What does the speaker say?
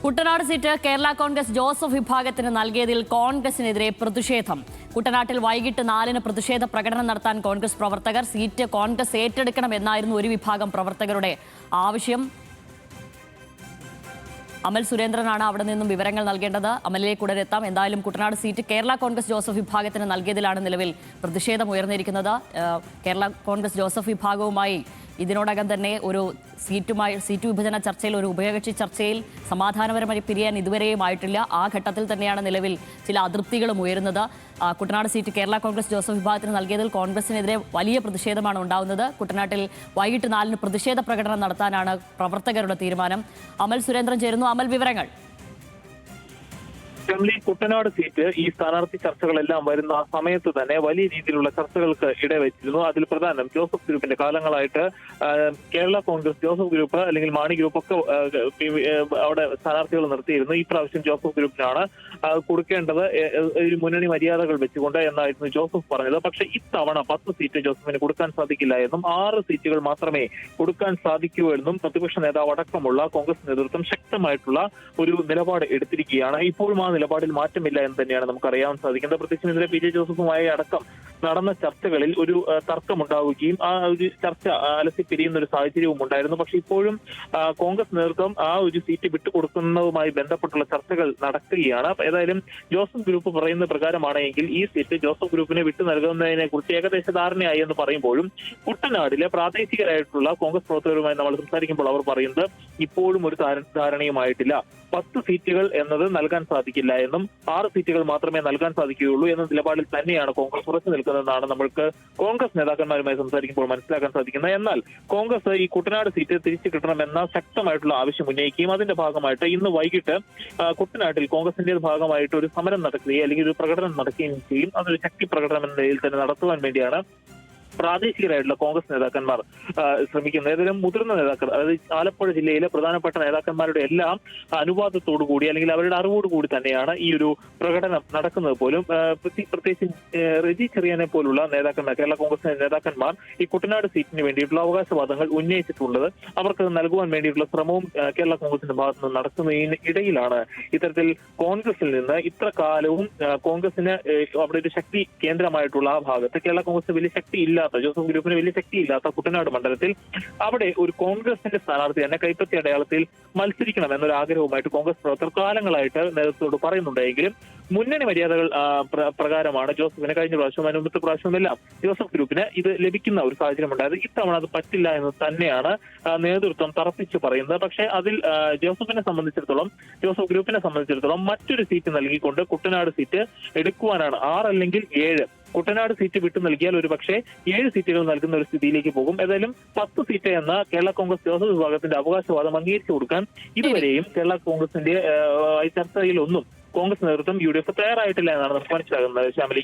Kuttanad seat Kerala Congress Joseph വിഭാഗത്തിന് നൽകിയതിൽ കോൺഗ്രസിനെതിരെ പ്രതിഷേധം. കുട്ടനാട്ടിൽ വൈകിട്ട് 4-ന് പ്രതിഷേധ പ്രകടനം നടത്താൻ കോൺഗ്രസ് പ്രവർത്തകർ. സീറ്റ് കോൺഗ്രസ് ഏറ്റെടുക്കണമെന്നായിരുന്നു ഒരു വിഭാഗം പ്രവർത്തകരുടെ ആവശ്യം. അമൽ സുരേന്ദ്രനാണ് അവിടെ നിന്നും വിവരങ്ങൾ നൽകേണ്ടത്. അമലിലേക്ക് ഉടൻ എത്താം. എന്തായാലും കുട്ടനാട് സീറ്റ് കേരള കോൺഗ്രസ് ജോസഫ് വിഭാഗത്തിന് നൽകിയതിലാണ് നിലവിൽ പ്രതിഷേധം ഉയർന്നിരിക്കുന്നത്. കേരള കോൺഗ്രസ് ജോസഫ് വിഭാഗവുമായി ഇതിനോടകം തന്നെ ഒരു സീറ്റ് വിഭജന ചർച്ചയിൽ, ഒരു ഉഭയകക്ഷി ചർച്ചയിൽ സമാധാനപരമായി പിരിയാൻ ഇതുവരെയും ആയിട്ടില്ല. ആ ഘട്ടത്തിൽ തന്നെയാണ് നിലവിൽ ചില അതൃപ്തികളും ഉയരുന്നത്. കുട്ടനാട് സീറ്റ് കേരള കോൺഗ്രസ് ജോസഫ് വിഭാഗത്തിന് നൽകിയതിൽ കോൺഗ്രസിനെതിരെ വലിയ പ്രതിഷേധമാണ് ഉണ്ടാകുന്നത്. കുട്ടനാട്ടിൽ വൈകിട്ട് 4-ന് പ്രതിഷേധ പ്രകടനം നടത്താനാണ് പ്രവർത്തകരുടെ തീരുമാനം. അമൽ സുരേന്ദ്രൻ ചേരുന്നു. അമൽ, വിവരങ്ങൾ. കുട്ടനാട് സീറ്റ് ഈ സ്ഥാനാർത്ഥി ചർച്ചകളെല്ലാം വരുന്ന ആ സമയത്ത് തന്നെ വലിയ രീതിയിലുള്ള ചർച്ചകൾക്ക് ഇടവച്ചിരുന്നു. അതിൽ പ്രധാനം ജോസഫ് ഗ്രൂപ്പിന്റെ കാലങ്ങളായിട്ട് കേരള കോൺഗ്രസ് ജോസഫ് ഗ്രൂപ്പ് അല്ലെങ്കിൽ മാണി ഗ്രൂപ്പ് ഒക്കെ അവിടെ സ്ഥാനാർത്ഥികൾ നിർത്തിയിരുന്നു. ഈ പ്രാവശ്യം ജോസഫ് ഗ്രൂപ്പിനാണ് കൊടുക്കേണ്ടത് മുന്നണി മര്യാദകൾ വെച്ചുകൊണ്ട് എന്നായിരുന്നു ജോസഫ് പറഞ്ഞത്. പക്ഷേ ഇത്തവണ 10 സീറ്റ് ജോസഫിന് കൊടുക്കാൻ സാധിക്കില്ല എന്നും 6 സീറ്റുകൾ മാത്രമേ കൊടുക്കാൻ സാധിക്കൂ എന്നും പ്രതിപക്ഷ നേതാവ് അടക്കമുള്ള കോൺഗ്രസ് നേതൃത്വം ശക്തമായിട്ടുള്ള ഒരു നിലപാട് എടുത്തിരിക്കുകയാണ്. ഇപ്പോഴും ആ നിലപാടിൽ മാറ്റമില്ല എന്ന് തന്നെയാണ് നമുക്ക് അറിയാൻ സാധിക്കുന്നത്. പ്രത്യേകിച്ച് ഇന്നലെ പി ജെ ജോസഫുമായി അടക്കം നടന്ന ചർച്ചകളിൽ ഒരു തർക്കമുണ്ടാവുകയും ആ ഒരു ചർച്ച അലസിപ്പിരിയുന്ന ഒരു സാഹചര്യവും ഉണ്ടായിരുന്നു. പക്ഷെ ഇപ്പോഴും കോൺഗ്രസ് നേതൃത്വം ആ ഒരു സീറ്റ് വിട്ടുകൊടുക്കുന്നതുമായി ബന്ധപ്പെട്ടുള്ള ചർച്ചകൾ നടക്കുകയാണ്. ഏതായാലും ജോസഫ് ഗ്രൂപ്പ് പറയുന്ന പ്രകാരമാണെങ്കിൽ ഈ സീറ്റ് ജോസഫ് ഗ്രൂപ്പിന് വിട്ടു നൽകുന്നതിനെ കുറിച്ച് ഏകദേശ ധാരണയായി എന്ന് പറയുമ്പോഴും കുട്ടനാടിലെ പ്രാദേശികരായിട്ടുള്ള കോൺഗ്രസ് പ്രവർത്തകരുമായി നമ്മൾ സംസാരിക്കുമ്പോൾ അവർ പറയുന്നത് ഇപ്പോഴും ഒരു ധാരണയുമായിട്ടില്ല. 10 സീറ്റുകൾ എന്നത് നൽകാൻ സാധിക്കില്ല എന്നും 6 സീറ്റുകൾ മാത്രമേ നൽകാൻ സാധിക്കുകയുള്ളൂ എന്ന നിലപാടിൽ തന്നെയാണ് കോൺഗ്രസ് ഉറച്ചു നിൽക്കുന്നതെന്നാണ് നമ്മൾക്ക് കോൺഗ്രസ് നേതാക്കന്മാരുമായി സംസാരിക്കുമ്പോൾ മനസ്സിലാക്കാൻ സാധിക്കുന്നത്. എന്നാൽ കോൺഗ്രസ് ഈ കുട്ടനാട് സീറ്റ് തിരിച്ചു കിട്ടണമെന്ന ശക്തമായിട്ടുള്ള ആവശ്യം ഉന്നയിക്കുകയും അതിന്റെ ഭാഗമായിട്ട് ഇന്ന് വൈകിട്ട് കുട്ടനാട്ടിൽ കോൺഗ്രസിന്റെ ഭാഗമായിട്ട് ഒരു സമരം നടക്കുകയും അല്ലെങ്കിൽ ഒരു പ്രകടനം നടക്കുകയും ചെയ്യും. അതൊരു ശക്തി പ്രകടനം എന്ന നിലയിൽ തന്നെ നടത്തുവാൻ വേണ്ടിയാണ് പ്രാദേശികരായിട്ടുള്ള കോൺഗ്രസ് നേതാക്കന്മാർ ശ്രമിക്കുന്നത്. ഏതായാലും മുതിർന്ന നേതാക്കൾ, അതായത് ആലപ്പുഴ ജില്ലയിലെ പ്രധാനപ്പെട്ട നേതാക്കന്മാരുടെ എല്ലാം അനുവാദത്തോടു കൂടി അല്ലെങ്കിൽ അവരുടെ അറിവോടുകൂടി തന്നെയാണ് ഈ ഒരു പ്രകടനം നടക്കുന്നത് പോലും. പ്രത്യേകിച്ച് റെജി ചെറിയാനെ പോലുള്ള നേതാക്കന്മാർ, കേരള കോൺഗ്രസ് നേതാക്കന്മാർ ഈ കുട്ടനാട് സീറ്റിന് വേണ്ടിയിട്ടുള്ള അവകാശവാദങ്ങൾ ഉന്നയിച്ചിട്ടുള്ളത്. അവർക്ക് നൽകുവാൻ വേണ്ടിയിട്ടുള്ള ശ്രമവും കേരള കോൺഗ്രസിന്റെ ഭാഗത്ത് നിന്ന് നടക്കുന്നതിന് ഇടയിലാണ് ഇത്തരത്തിൽ കോൺഗ്രസിൽ നിന്ന് ഇത്ര കാലവും കോൺഗ്രസിന് അവിടെ ഒരു ശക്തി കേന്ദ്രമായിട്ടുള്ള ആ ഭാഗത്ത് കേരള കോൺഗ്രസ് വലിയ ശക്തി ഇല്ല, ജോസഫ് ഗ്രൂപ്പിന് വലിയ ശക്തിയില്ലാത്ത കുട്ടനാട് മണ്ഡലത്തിൽ അവിടെ ഒരു കോൺഗ്രസിന്റെ സ്ഥാനാർത്ഥി തന്നെ കൈപ്പത്തി അടയാളത്തിൽ മത്സരിക്കണം എന്നൊരു ആഗ്രഹവുമായിട്ട് കോൺഗ്രസ് പ്രവർത്തകർ കാലങ്ങളായിട്ട് നേതൃത്വത്തോട് പറയുന്നുണ്ടെങ്കിലും മുന്നണി മര്യാദകൾ പ്രകാരമാണ് ജോസഫിന് കഴിഞ്ഞ പ്രാവശ്യവും മുമ്പത്തെ പ്രാവശ്യവുമെല്ലാം ജോസഫ് ഗ്രൂപ്പിന് ഇത് ലഭിക്കുന്ന ഒരു സാഹചര്യം ഉണ്ടായത്. ഇത്തവണ അത് പറ്റില്ല എന്ന് തന്നെയാണ് നേതൃത്വം തറപ്പിച്ച് പറയുന്നത്. പക്ഷേ അതിൽ ജോസഫ് ഗ്രൂപ്പിനെ സംബന്ധിച്ചിടത്തോളം മറ്റൊരു സീറ്റ് നൽകിക്കൊണ്ട് കുട്ടനാട് സീറ്റ് എടുക്കുവാനാണ്. 6 അല്ലെങ്കിൽ 7 കുട്ടനാട് സീറ്റ് വിട്ടു നൽകിയാൽ ഒരു പക്ഷേ 7 സീറ്റുകൾ നൽകുന്ന ഒരു സ്ഥിതിയിലേക്ക് പോകും. ഏതായാലും 10 സീറ്റ് എന്ന കേരള കോൺഗ്രസ് ജോസഫ് വിഭാഗത്തിന്റെ അവകാശവാദം അംഗീകരിച്ചു കൊടുക്കാൻ ഇതുവരെയും കേരള കോൺഗ്രസിന്റെ ചർച്ചയിലൊന്നും കോൺഗ്രസ് നേതൃത്വം UDF തയ്യാറായിട്ടില്ല എന്നാണ് നമുക്ക് മനസ്സിലാകുന്നത്. ശ്യാമലി.